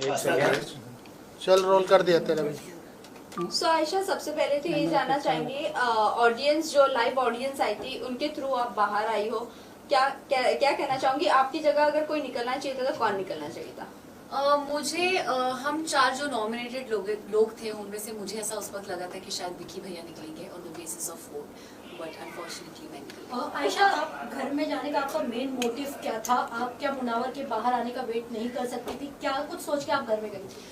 एक सेकंड, चल रोल कर दिया तेरा भी। सो आयशा, सबसे पहले तो ये जानना चाहेंगे, ऑडियंस जो लाइव ऑडियंस आई थी उनके थ्रू आप बाहर आई हो, क्या क्या क्या कहना चाहूंगी? आपकी जगह अगर कोई निकलना चाहिए था तो कौन निकलना चाहिए था? मुझे हम 4 जो नॉमिनेटेड लोग थे उनमें से मुझे ऐसा उस वक्त लगा था कि शायद विकी भैया निकलेंगे on the basis of vote, but unfortunately मैं निकली। आयशा, आप घर में जाने का आपका मेन मोटिव क्या था? आप क्या मुनावर के बाहर आने का वेट नहीं कर सकती थी? क्या कुछ सोच के आप घर में गई थी?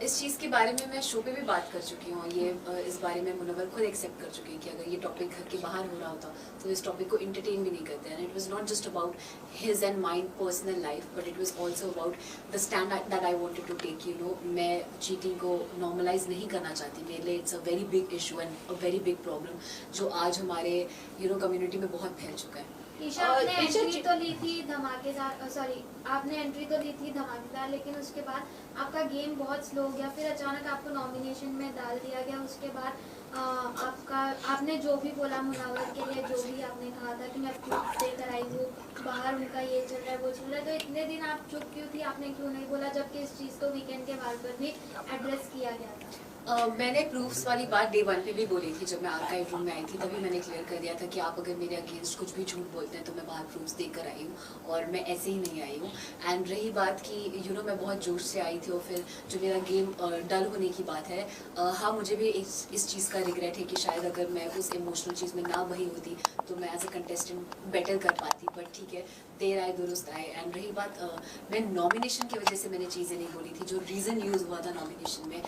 इस चीज़ के बारे में मैं शो पे भी बात कर चुकी हूँ। ये इस बारे में मुनव्वर खुद एक्सेप्ट कर चुकी है कि अगर ये टॉपिक घर के बाहर हो रहा होता तो इस टॉपिक को इंटरटेन भी नहीं करते। And it was not just about his and mind personal life, but it was also about the stand that I wanted to take. You know, मैं चीटिंग को नॉर्मलाइज नहीं करना चाहती। मेरे लिए it's a very big issue and a very big problem जो आज हमारे कम्युनिटी में बहुत फैल चुका है। ईशा, आपने एंट्री तो ली थी धमाकेदार, सॉरी आपने एंट्री तो ली थी धमाकेदार, लेकिन उसके बाद आपका गेम बहुत स्लो हो गया, फिर अचानक आपको नॉमिनेशन में डाल दिया गया। उसके बाद आपने जो भी बोला मुनावर के लिए, जो भी आपने कहा था कि मैं प्रूफ देकर आई हूँ, बाहर उनका ये चल रहा है वो चल रहा है, तो इतने दिन आप चुप क्यों थी? आपने क्यों नहीं बोला, जबकि इस चीज़ को वीकेंड के बार पर भी एड्रेस किया गया था? मैंने प्रूफ्स वाली बात डे 1 पे भी बोली थी। जब मैं आर्काइव रूम में आई थी तभी मैंने क्लियर कर दिया था कि आप अगर मेरे अगेंस्ट कुछ भी झूठ बोलते हैं तो मैं बाहर प्रूफ्स देकर आई हूँ और मैं ऐसे ही नहीं आई हूँ। एंड रही बात कि मैं बहुत जोश से आई थी और फिर जो मेरा गेम डल होने की बात है, हाँ मुझे भी इस चीज़ का रिग्रेट है कि शायद अगर मैं उस इमोशनल चीज़ में ना बही होती तो मैं एज अ कंटेस्टेंट बेटर कर पाती। बट ठीक है, देर आए दुरुस्त आए। एंड रही बात, मैं नॉमिनेशन की वजह से मैंने चीज़ें नहीं बोली थी। जो रीज़न यूज़ हुआ था नॉमिनेशन में,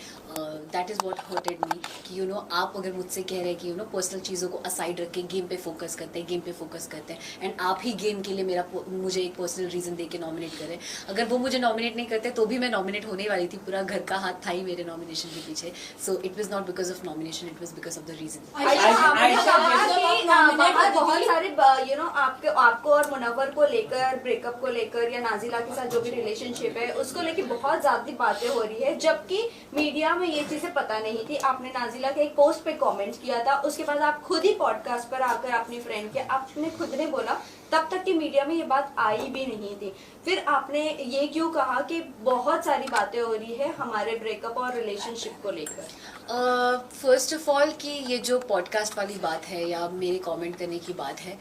दैट इज़ वॉट हर्टेड मी कि आप अगर मुझसे कह रहे हैं कि पर्सनल चीज़ों को असाइड रख के गेम पे फोकस करते हैं एंड आप ही गेम के लिए मुझे एक पर्सनल रीज़न दे के नॉमिनेट करें। अगर वो मुझे नॉमिनेट नहीं करते तो भी मैं नॉमिनेट होने वाली थी। पूरा घर का हाथ था ही मेरे नॉमिनेशन के पीछे। So it was not because of nomination, it was because of the reason. बहुत सारे आपको और मुनव्वर को लेकर, ब्रेकअप को लेकर या नाजिला के साथ जो भी रिलेशनशिप है उसको लेकर बहुत ज्यादा बातें हो रही है, जबकि मीडिया में ये चीजें पता नहीं थी। आपने नाजिला के एक पोस्ट पे कमेंट किया था, उसके बाद आप खुद ही पॉडकास्ट पर आकर अपनी फ्रेंड के आपने खुद ने बोला तब तक कि मीडिया में ये बात आई भी नहीं थी। फिर आपने ये क्यों कहा कि बहुत सारी बातें हो रही है हमारे ब्रेकअप और रिलेशनशिप को लेकर? फर्स्ट ऑफ ऑल कि ये जो पॉडकास्ट वाली बात है या मेरे कमेंट करने की बात है,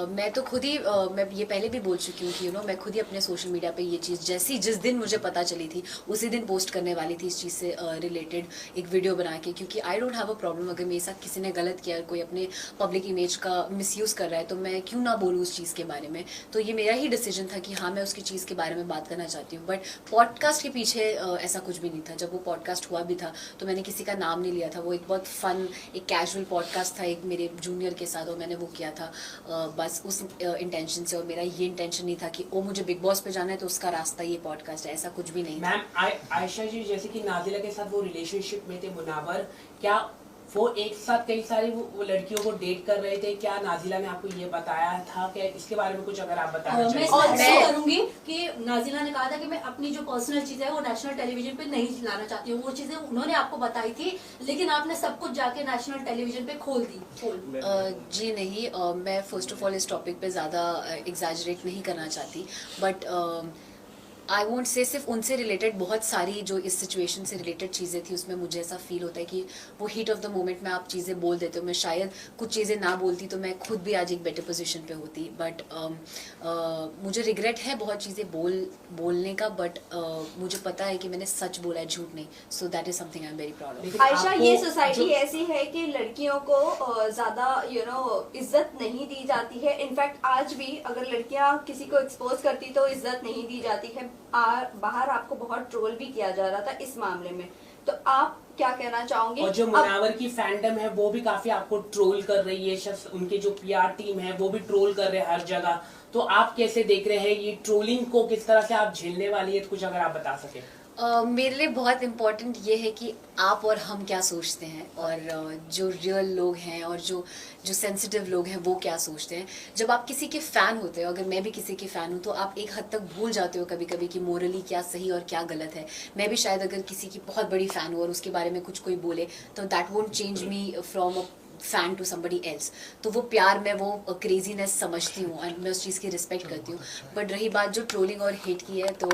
मैं तो खुद ही मैं ये पहले भी बोल चुकी हूँ कि मैं खुद ही अपने सोशल मीडिया पे ये चीज़ जिस दिन मुझे पता चली थी उसी दिन पोस्ट करने वाली थी इस चीज़ से रिलेटेड एक वीडियो बना के। क्योंकि I don't have a problem अगर मेरे साथ किसी ने गलत किया, कोई अपने पब्लिक इमेज का मिसयूज़ कर रहा है तो मैं क्यों ना बोलूँ उस चीज़ के बारे में। तो ये मेरा ही डिसीजन था कि हाँ मैं उसकी चीज़ के बारे में बात करना चाहती हूँ। बट पॉडकास्ट के पीछे ऐसा कुछ भी नहीं था। जब वो पॉडकास्ट हुआ भी था तो मैंने किसी का नाम नहीं लिया था। वो एक बहुत फन, एक कैजुअल पॉडकास्ट था एक मेरे जूनियर के साथ और मैंने वो किया था बस उस इंटेंशन से। और मेरा ये इंटेंशन नहीं था कि मुझे बिग बॉस पे जाना है तो उसका रास्ता ये पॉडकास्ट है, ऐसा कुछ भी नहीं। मैम आयशा जी, जैसे कि नाजिला के साथ वो रिलेशनशिप में थे मुनावर, क्या वो एक साथ कई सारी वो लड़कियों को डेट कर रहे थे? क्या नाजिला ने आपको ये बताया था? क्या इसके बारे में कुछ अगर आप बताना चाहें? मैं करूंगी कि नाजिला ने कहा था कि मैं अपनी जो पर्सनल चीजें है वो नेशनल टेलीविजन पे नहीं लाना चाहती हूँ। वो चीजें उन्होंने आपको बताई थी, लेकिन आपने सब कुछ जाके नेशनल टेलीविजन पे खोल दी। जी नहीं, मैं फर्स्ट ऑफ ऑल इस टॉपिक पे ज़्यादा एग्जैजरेट नहीं करना चाहती। बट आई वोंट से सिर्फ उनसे रिलेटेड बहुत सारी जो इस सिचुएशन से रिलेटेड चीज़ें थी उसमें मुझे ऐसा फील होता है कि वो हीट ऑफ द मोमेंट में आप चीज़ें बोल देते हो। मैं शायद कुछ चीज़ें ना बोलती तो मैं खुद भी आज एक बेटर पोजीशन पे होती। बट मुझे रिग्रेट है बहुत चीज़ें बोलने का, बट मुझे पता है कि मैंने सच बोला है, झूठ नहीं। So that is something I am very proud of. Ayesha, ये सोसाइटी ऐसी है कि लड़कियों को ज्यादा इज्जत नहीं दी जाती है। इनफैक्ट आज भी अगर लड़कियां किसी को एक्सपोज करती तो इज्जत नहीं दी जाती है। बाहर आपको बहुत ट्रोल भी किया जा रहा था इस मामले में, तो आप क्या कहना चाहोगे? और जो मुनावर की फैंडम है वो भी काफी आपको ट्रोल कर रही है, उनके जो पीआर टीम है वो भी ट्रोल कर रहे हैं हर जगह। तो आप कैसे देख रहे हैं ये ट्रोलिंग को, किस तरह से आप झेलने वाली है? कुछ अगर आप बता सके। मेरे लिए बहुत इम्पोर्टेंट ये है कि आप और हम क्या सोचते हैं और जो रियल लोग हैं और जो सेंसिटिव लोग हैं वो क्या सोचते हैं। जब आप किसी के फ़ैन होते हो, अगर मैं भी किसी की फ़ैन हूँ, तो आप एक हद तक भूल जाते हो कभी कभी कि मोरली क्या सही और क्या गलत है। मैं भी शायद अगर किसी की बहुत बड़ी फ़ैन हूँ और उसके बारे में कुछ कोई बोले तो that won't change me fan to somebody else, तो वो प्यार में वो क्रेजीनेस समझती हूँ एंड मैं उस चीज़ की रिस्पेक्ट करती हूँ. बट रही बात जो ट्रोलिंग और हेट की है, तो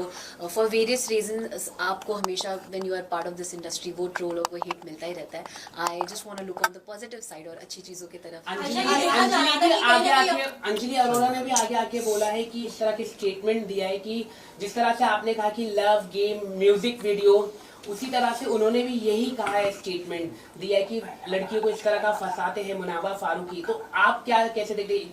फॉर वेरियस रीजन आपको हमेशा when you are part of this industry वो ट्रोल और वो हेट मिलता ही रहता है. I just want to look on the positive side और अच्छी चीज़ों की तरफ. अंजलि अरोड़ा ने भी आगे आके बोला है कि इस तरह के स्टेटमेंट दिया है कि जिस तरह से आपने कहा कि लव गेम म्यूजिक वीडियो, उसी तरह से उन्होंने भी यही कहा है, स्टेटमेंट दिया है कि लड़कियों को इस तरह का फंसाते हैं मुनाबा फारूकी. तो आप क्या कैसे देखते हैं?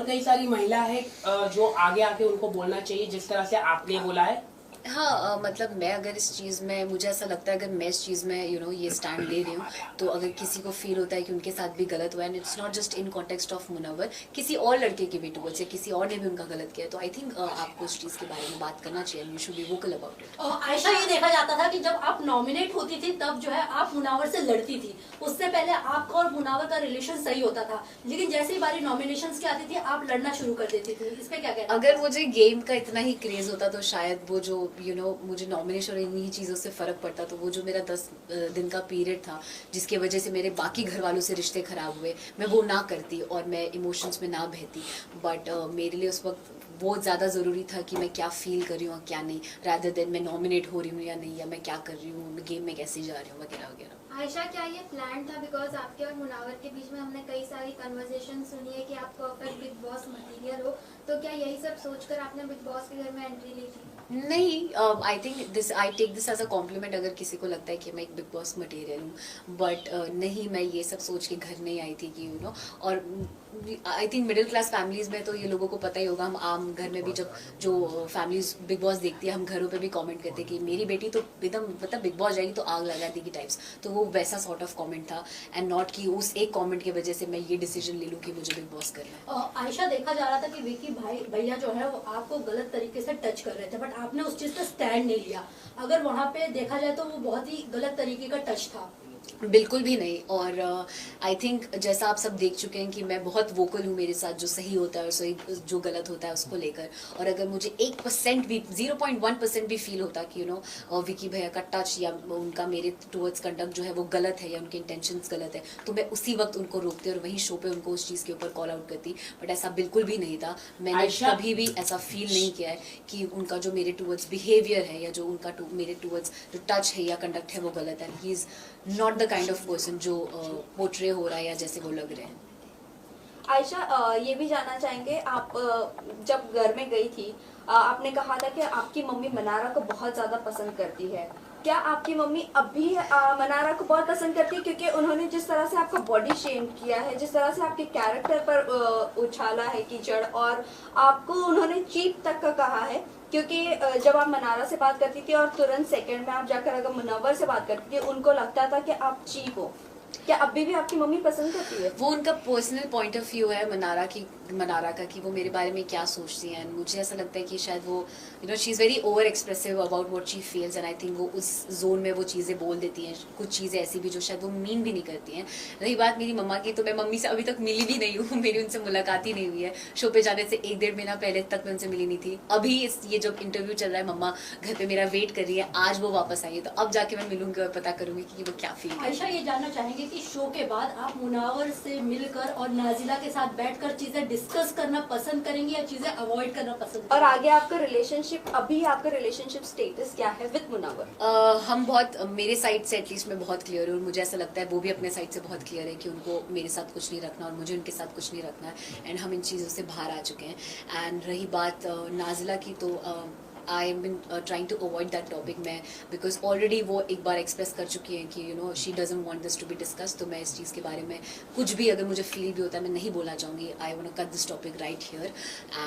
कई सारी महिला है जो आगे आके उनको बोलना चाहिए जिस तरह से आपने बोला है. हाँ, मतलब मैं अगर इस चीज़ में, मुझे ऐसा लगता है अगर मैं इस चीज़ में ये स्टैंड ले रही हूँ, तो अगर किसी को फील होता है कि उनके साथ भी गलत हुआ है, and it's not just in context of Munawar, किसी और लड़के के भी टूवर्ड्स या किसी और ने भी उनका गलत किया, तो आई थिंक आपको उस चीज़ के बारे में बात करना चाहिए. You should be vocal about it. Ayesha, ये देखा जाता था कि जब आप नॉमिनेट होती थी तब जो है आप मुनावर से लड़ती थी. उससे पहले आपका और मुनावर का रिलेशन सही होता था, लेकिन जैसे ही बारी नॉमिनेशंस की आती थी आप लड़ना शुरू कर देती थी. इस पे क्या कहते हैं? अगर मुझे गेम का इतना ही क्रेज होता तो शायद वो जो मुझे नॉमिनेशन और इन्हीं चीज़ों से फ़र्क पड़ता, तो वो जो मेरा 10 दिन का पीरियड था जिसकी वजह से मेरे बाकी घर वालों से रिश्ते ख़राब हुए, मैं वो ना करती और मैं इमोशंस में ना बहती. बट मेरे लिए उस वक्त बहुत ज़्यादा ज़रूरी था कि मैं क्या फील कर रही हूँ और क्या नहीं, रादर देन मैं नॉमिनेट हो रही हूँ या नहीं, या मैं क्या कर रही हूँ, गेम में कैसे जा रही हूँ वगैरह वगैरह. आयशा, क्या ये प्लान था? बिकॉज आपके और मुनावर के बीच में हमने कई सारी कन्वर्सेशन सुनी है कि आप परफेक्ट बिग बॉस मटीरियल हो, तो क्या यही सब सोचकर आपने बिग बॉस के घर में एंट्री ली थी? नहीं, I take this as a compliment अगर किसी को लगता है कि मैं एक बिग बॉस मटेरियल हूँ. बट नहीं, मैं ये सब सोच के घर नहीं आई थी कि और I think middle class families में तो ये लोगों को पता ही होगा. हम आम घर में भी जब जो फैमिलीज बिग बॉस देखती है, हम घरों पे भी कमेंट करते हैं कि मेरी बेटी तो एकदम मतलब बिग बॉस जाएगी तो आग लगा देगी टाइप्स. तो वो वैसा सॉर्ट ऑफ कमेंट था, एंड नॉट कि उस एक कमेंट की वजह से मैं ये डिसीजन ले लूँ कि मुझे बिग बॉस करना है. आयशा, देखा जा रहा था कि विकी भैया जो है वो आपको गलत तरीके से टच कर रहे थे, बट आपने उस चीज पे स्टैंड नहीं लिया. अगर वहाँ पे देखा जाए तो वो बहुत ही गलत तरीके का टच था. बिल्कुल भी नहीं. और आई थिंक जैसा आप सब देख चुके हैं कि मैं बहुत वोकल हूँ मेरे साथ जो सही होता है और सही जो गलत होता है उसको लेकर. और अगर मुझे 1% भी 0.1% भी फील होता कि विकी भैया का टच या उनका मेरे टुवर्ड्स कंडक्ट जो है वो गलत है या उनके इंटेंशंस गलत है, तो मैं उसी वक्त उनको रोकती और वहीं शो पे उनको उस चीज़ के ऊपर कॉल आउट करती. बट ऐसा बिल्कुल भी नहीं था. मैंने कभी भी ऐसा फील नहीं किया है कि उनका जो मेरे टुवर्ड्स बिहेवियर है या जो उनका मेरे टुवर्ड्स जो टच है या कंडक्ट है वो गलत है. He is not the kind of person जो पोर्ट्रे हो रहा है या जैसे वो लग रहे हैं. आयशा, ये भी जानना चाहेंगे, आप जब घर में गई थी आपने कहा था कि आपकी मम्मी मनारा को बहुत ज़्यादा पसंद करती है. क्या आपकी मम्मी अब भी मनारा को बहुत पसंद करती है? क्योंकि उन्होंने जिस तरह से आपका बॉडी शेम किया है, जिस तरह से आपके कैरेक्टर पर उछाला है कीचड़, और आपको उन्होंने चीप तक का कहा है, क्योंकि जब आप मनारा से बात करती थी और तुरंत सेकंड में आप जाकर अगर मुनव्वर से बात करती थी, उनको लगता था कि आप चीप हो. क्या अभी भी आपकी मम्मी पसंद करती है? वो उनका पर्सनल पॉइंट ऑफ व्यू है मनारा का कि वो मेरे बारे में क्या सोचती हैं. मुझे ऐसा लगता है कि शायद वो she is very over expressive about what she feels, and I think वो उस जोन में वो चीज़ें बोल देती हैं, कुछ चीज़ें ऐसी भी जो शायद वो मीन भी नहीं करती हैं. रही बात मेरी मम्मा की, तो मैं मम्मी से अभी तक मिली भी नहीं हूँ. मेरी उनसे मुलाकात ही नहीं हुई है. शो पे जाने से 1-1.5 महीना पहले तक मैं उनसे मिली नहीं थी. अभी ये जो इंटरव्यू चल रहा है, मम्मा घर पे मेरा वेट कर रही है. आज वो वापस आई है, तो अब जाके मैं मिलूंगी और पता करूंगी कि वो क्या फील. आयशा, ये जानना चाहेंगे कि शो के बाद आप मुनावर से मिलकर और नाजिला के साथ बैठकर चीजें डिस्कस करना पसंद करेंगे या चीजें अवॉइड करना पसंद करेंगे? और आगे आपका रिलेशनशिप स्टेटस क्या है विद मुनव्वर? हम बहुत, मेरे साइड से एटलीस्ट मैं बहुत क्लियर हूँ, और मुझे ऐसा लगता है वो भी अपने साइड से बहुत क्लियर है कि उनको मेरे साथ कुछ नहीं रखना और मुझे उनके साथ कुछ नहीं रखना है. एंड हम इन चीज़ों से बाहर आ चुके हैं. एंड रही बात नाजिला की, तो I am been trying to avoid that topic मैं, बिकॉज ऑलरेडी वो एक बार एक्सप्रेस कर चुकी हैं कि she doesn't want this to be discuss. तो मैं इस चीज़ के बारे में कुछ भी अगर मुझे फील भी होता है मैं नहीं बोलना चाहूँगी. I want to cut this topic right here.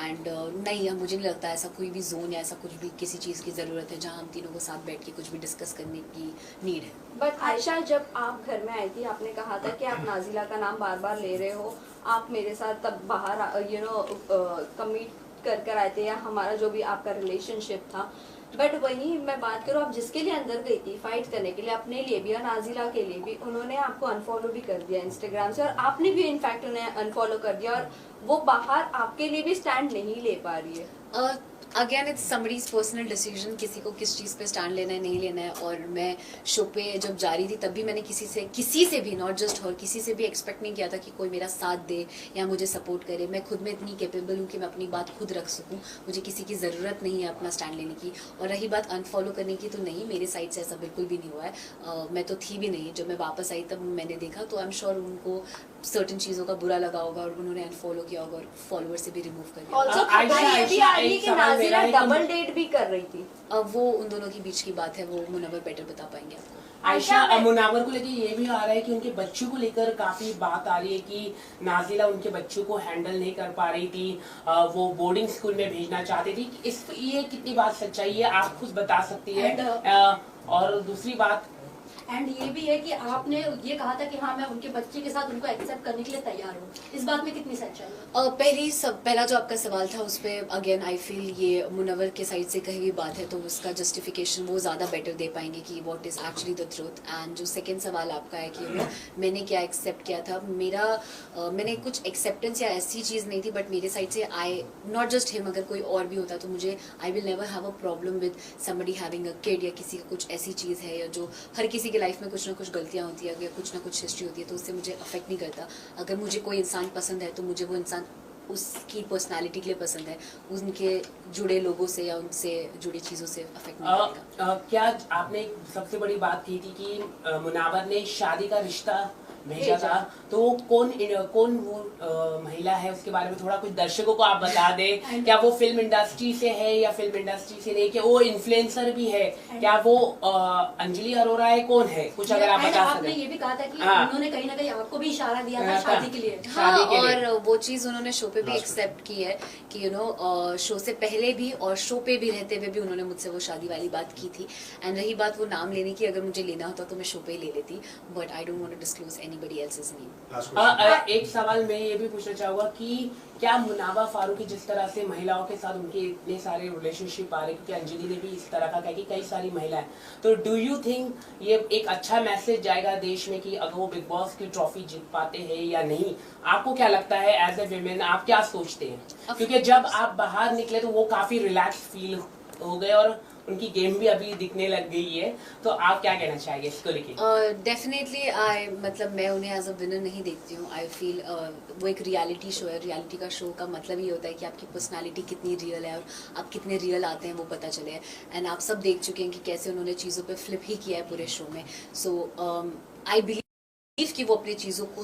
And नहीं, मुझे नहीं लगता ऐसा कोई भी जोन या ऐसा कुछ भी किसी चीज़ की ज़रूरत है जहाँ हम तीनों को साथ बैठ के कुछ भी डिस्कस करने की नीड है. बट आयशा, जब आप घर में आई थी आपने कहा था कि आप नाजिला का नाम बार बार ले रहे हो, आप मेरे साथ तब बाहर कमिट कर आए थे, या हमारा जो भी आपका रिलेशनशिप था. बट वहीं मैं बात करूँ, आप जिसके लिए अंदर गई थी फाइट करने के लिए, अपने लिए भी और नाजिला के लिए भी, उन्होंने आपको अनफॉलो भी कर दिया इंस्टाग्राम से, और आपने भी इनफैक्ट उन्हें अनफॉलो कर दिया, और वो बाहर आपके लिए भी स्टैंड नहीं ले पा रही है. Again it's somebody's personal decision, किसी को किस चीज़ पे स्टैंड लेना है नहीं लेना है। और मैं शो पे जब जा रही थी तब भी मैंने किसी से भी नॉट जस्ट हर, किसी से भी एक्सपेक्ट नहीं किया था कि कोई मेरा साथ दे या मुझे सपोर्ट करे। मैं खुद में इतनी कैपेबल हूँ कि मैं अपनी बात खुद रख सकूँ, मुझे किसी की ज़रूरत नहीं है अपना स्टैंड लेने की। और रही बात अनफॉलो करने की, तो नहीं, मेरे साइड से ऐसा बिल्कुल भी नहीं हुआ है। मैं तो थी भी नहीं, जब मैं वापस आई तब मैंने देखा, तो आई एम श्योर उनको सर्टेन चीज़ों का बुरा लगा होगा और उन्होंने अनफॉलो किया होगा और फॉलोअर से भी रिमूव कर दिया। ऑल्सो आयशा, ये भी आयशा, आ रही है एक कि सवाल मेरा नाजिला है कि- डबल डेट भी कर रही थी। अब वो उन दोनों के बीच की बात है, वो मुनव्वर बेटर बता पाएंगे आपको। आयशा, मुनावर को लेकर ये भी आ रहा है कि उनके बच्चों को लेकर काफी बात आ रही है कि नाजिला उनके बच्चों को हैंडल नहीं कर पा रही थी, वो बोर्डिंग स्कूल में भेजना चाहती थी। ये कितनी बात सच्चाई है आप खुद बता सकती है। और दूसरी बात, एंड ये भी है कि आपने ये कहा था कि हाँ मैं उनके बच्चे के साथ उनको एक्सेप्ट करने के लिए तैयार हूँ, इस बात में कितनी सच्चाई है? पहला जो आपका सवाल था उस पर अगेन आई फील ये मुनव्वर के साइड से कही हुई बात है, तो उसका जस्टिफिकेशन वो ज़्यादा बेटर दे पाएंगे कि what is actually the truth. And जो सेकंड सवाल आपका है कि मैंने क्या एक्सेप्ट किया था, मैंने कुछ एक्सेप्टेंस या ऐसी चीज़ नहीं थी, बट मेरे साइड से आई नॉट जस्ट हिम, अगर कोई और भी होता तो मुझे I will never have a problem with somebody having a kid, या किसी का कुछ ऐसी चीज़ है या जो हर किसी की लाइफ में कुछ ना कुछ गलतियां होती है या कुछ ना कुछ हिस्ट्री होती है, तो उससे मुझे अफेक्ट नहीं करता। अगर मुझे कोई इंसान पसंद है तो मुझे वो इंसान उसकी पर्सनालिटी के लिए पसंद है, उनके जुड़े लोगों से या उनसे जुड़ी चीज़ों से अफेक्ट नहीं करेगा। क्या आपने एक सबसे बड़ी बात की थी कि मुनावर ने शादी का रिश्ता भेजा था, तो वो कौन वो महिला है, उसके बारे में थोड़ा कुछ दर्शकों को आप बता दें। क्या वो फिल्म इंडस्ट्री से है या फिल्म इंडस्ट्री से नहीं, क्या वो इन्फ्लुएंसर भी है, क्या वो अंजलि अरोरा है, कौन है, कुछ अगर आप बता आपने सकें। ये भी कहा था कि हाँ। उन्होंने कहीं ना कहीं आपको भी इशारा दिया था शादी के लिए। हाँ, शादी के लिए। और वो चीज़ उन्होंने शो पे भी एक्सेप्ट की है कि शो से पहले भी और शो पे भी रहते हुए भी उन्होंने मुझसे वो शादी वाली बात की थी। एंड रही बात वो नाम लेने की, अगर मुझे लेना होता तो मैं शो पे ही ले लेती, but I don't want to disclose anybody else's name. एक सवाल मैं ये भी पूछना चाहूंगा कि क्या मुनावा फारूकी जिस तरह से महिलाओं के साथ उनके इतने सारे रिलेशनशिप आ रहे, क्योंकि अंजलि ने भी इस तरह का कहा कि कई सारी महिलाएं, तो डू यू थिंक ये एक अच्छा मैसेज जाएगा देश में कि अगर वो बिग बॉस की ट्रॉफी जीत पाते हैं या नहीं? आपको क्या लगता है एज ए विमेन, आप क्या सोचते हैं? क्योंकि जब आप बाहर निकले तो वो काफी रिलैक्स फील हो गए और उनकी गेम भी अभी दिखने लग गई है, तो आप क्या कहना चाहेंगे इसको लेके? डेफिनेटली मतलब मैं उन्हें एज अ विनर नहीं देखती हूँ। आई फील वो एक रियलिटी शो है, रियलिटी का शो का मतलब ये होता है कि आपकी पर्सनालिटी कितनी रियल है और आप कितने रियल आते हैं वो पता चले। एंड आप सब देख चुके हैं कि कैसे उन्होंने चीज़ों पे फ्लिप ही किया है पूरे शो में। सो आई बिलीव कि वो अपनी चीज़ों को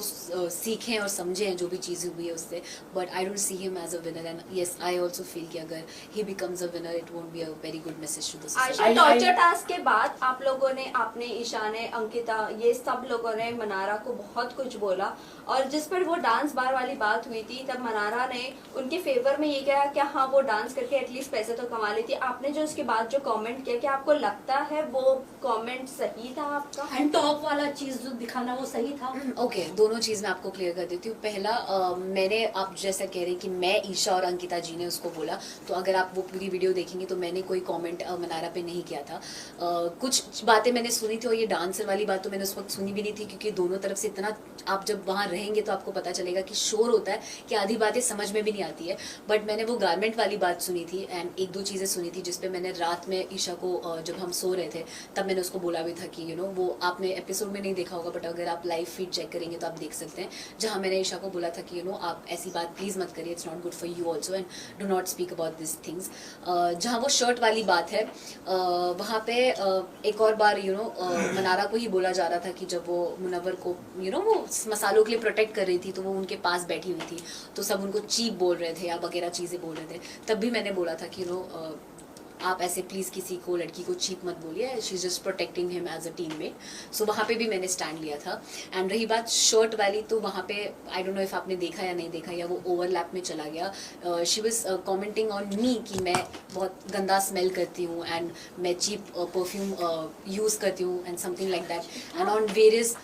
सीखें और समझें जो भी चीज़ें हुई है उससे, but I don't see him as a winner. And yes, I also feel कि अगर he becomes a winner it won't be a very good message to the Ayesha, torture task के बाद आप लोगों ने, आपने, ईशा ने, अंकिता, ये सब लोगों ने मनारा को बहुत कुछ बोला, और जिस पर वो डांस बार वाली बात हुई थी तब मनारा ने उनके फेवर में ये कहा कि हाँ वो डांस करके एटलीस्ट पैसे तो कमा लेती। आपने जो उसके बाद जो कमेंट किया, क्या आपको लगता है वो कमेंट सही था आपका? एंड टॉप वाला चीज जो दिखाना वो सही था? ओके, दोनों चीज़ मैं आपको क्लियर कर देती हूँ। पहला, मैंने, आप जैसा कह रहे हैं कि मैं, ईशा और अंकिता जी ने उसको बोला, तो अगर आप वो पूरी वीडियो देखेंगे तो मैंने कोई कमेंट मनारा पे नहीं किया था। कुछ बातें मैंने सुनी थी और ये डांसर वाली बात तो मैंने उस वक्त सुनी भी नहीं थी, क्योंकि दोनों तरफ से इतना, आप जब वहाँ रहेंगे तो आपको पता चलेगा कि शोर होता है कि आधी बातें समझ में भी नहीं आती है। बट मैंने वो गारमेंट वाली बात सुनी थी एंड एक दो चीज़ें सुनी थी जिसपे मैंने रात में ईशा को, जब हम सो रहे थे तब मैंने उसको बोला भी था कि वो आपने एपिसोड में नहीं देखा होगा, बट अगर आप लाइव फीड चेक करेंगे तो आप देख सकते हैं, जहाँ मैंने ईशा को बोला था कि आप ऐसी बात प्लीज़ मत करिए, it's not good for you also and do not speak about this things. जहाँ वो शर्ट वाली बात है, वहाँ पे एक और बार मनारा को ही बोला जा रहा था कि जब वो मुनव्वर को वो मसालों के लिए प्रोटेक्ट कर रही थी तो वो उनके पास बैठी हुई थी, तो सब उनको चीप बोल रहे थे या वगैरह चीज़ें बोल रहे थे। तब भी मैंने बोला था कि आप ऐसे प्लीज़ किसी को, लड़की को चीप मत बोलिए, she is just protecting him as a teammate. So वहाँ पे भी मैंने स्टैंड लिया था। एंड रही बात शर्ट वाली, तो वहाँ पे आई डोंट नो इफ आपने देखा या नहीं देखा या वो ओवरलैप में चला गया। She was commenting on me कि मैं बहुत गंदा स्मेल करती हूँ एंड मैं चीप परफ्यूम यूज़ करती हूँ and something like that. And on various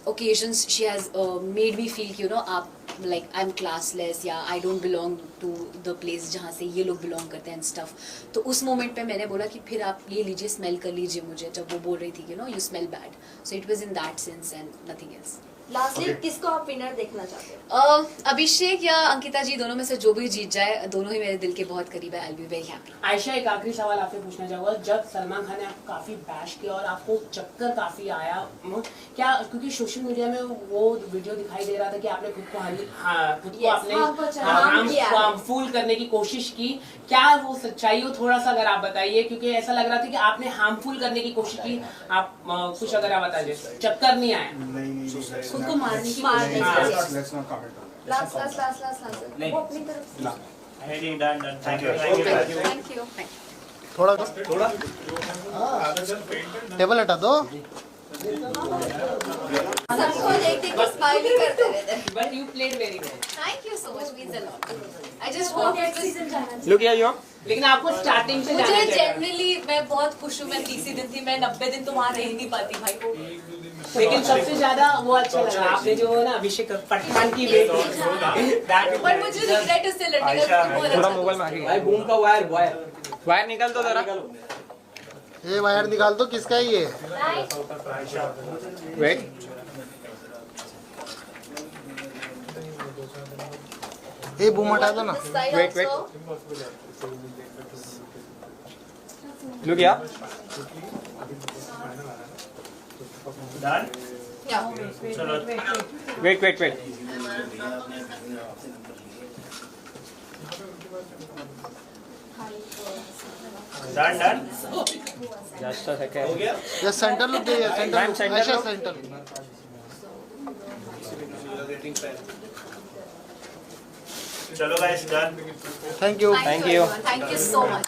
occasions she has made me feel कि आप like I'm classless या I don't belong to the place जहाँ से ये लोग belong करते हैं and stuff। तो उस मोमेंट पे मैंने बोला कि फिर आप ये लीजिए, स्मेल कर लीजिए मुझे, जब वो बोल रही थी कि you smell bad। So it was in that sense and nothing else। Lastly किसको आप विनर देखना चाहते हो? अभिषेक या अंकिता जी दोनों में से जो भी जीत जाए, दोनों ही मेरे दिल के बहुत करीब है। आई बी वेरी हैप्पी। आयशा, एक आखिरी सवाल आपसे पूछना चाहूंगा। जब सलमान खान ने आपको काफी बैश किया और आपको चक्कर काफी आया, क्या क्योंकि सोशल मीडिया में वो वीडियो दिखाई दे रहा था कि आपने खुद को हार्मफुल करने की कोशिश की, क्या वो सच्चाई हो? थोड़ा सा अगर आप बताइए, क्योंकि ऐसा लग रहा था कि आपने हार्मफुल करने की कोशिश की। आप कुछ अगर आप बताइए, चक्कर नहीं आया? खुद को मारने की लास्ट वो अपनी तरफ से थैंक यू। थोड़ा टेबल हटा दो। सबको देख देख के स्माइल ही करते रहते हैं। But you played very well. Thank you so much, means a lot. I just hope Look here, you. लेकिन आपको स्टार्टिंग से मुझे जाना चाहिए। जनरली मैं बहुत खुश हूँ। मैं 30 दिन थी, मैं 90 दिन तो वहाँ रह नहीं पाती भाई को। लेकिन सबसे ज्यादा वो अच्छा लगा आपने जो ना अभिषेक पठान की पर मुझे रिग्रेट उससे लड़ने का, क्योंकि बहुत थोड़ा अच्छा मोबाइल में आगे भाई बूम का वायर निकाल दो जरा। ये वायर निकाल दो, किसका है ये? वेट, ये बूम हटा दो ना। Wait, wait. look here. Wait. Done Just a second. ये सेंटर लुक दे, Ma'am, centre center Ayesha look. Centre. चलो guys done thank you. Thank you. Thank you so much.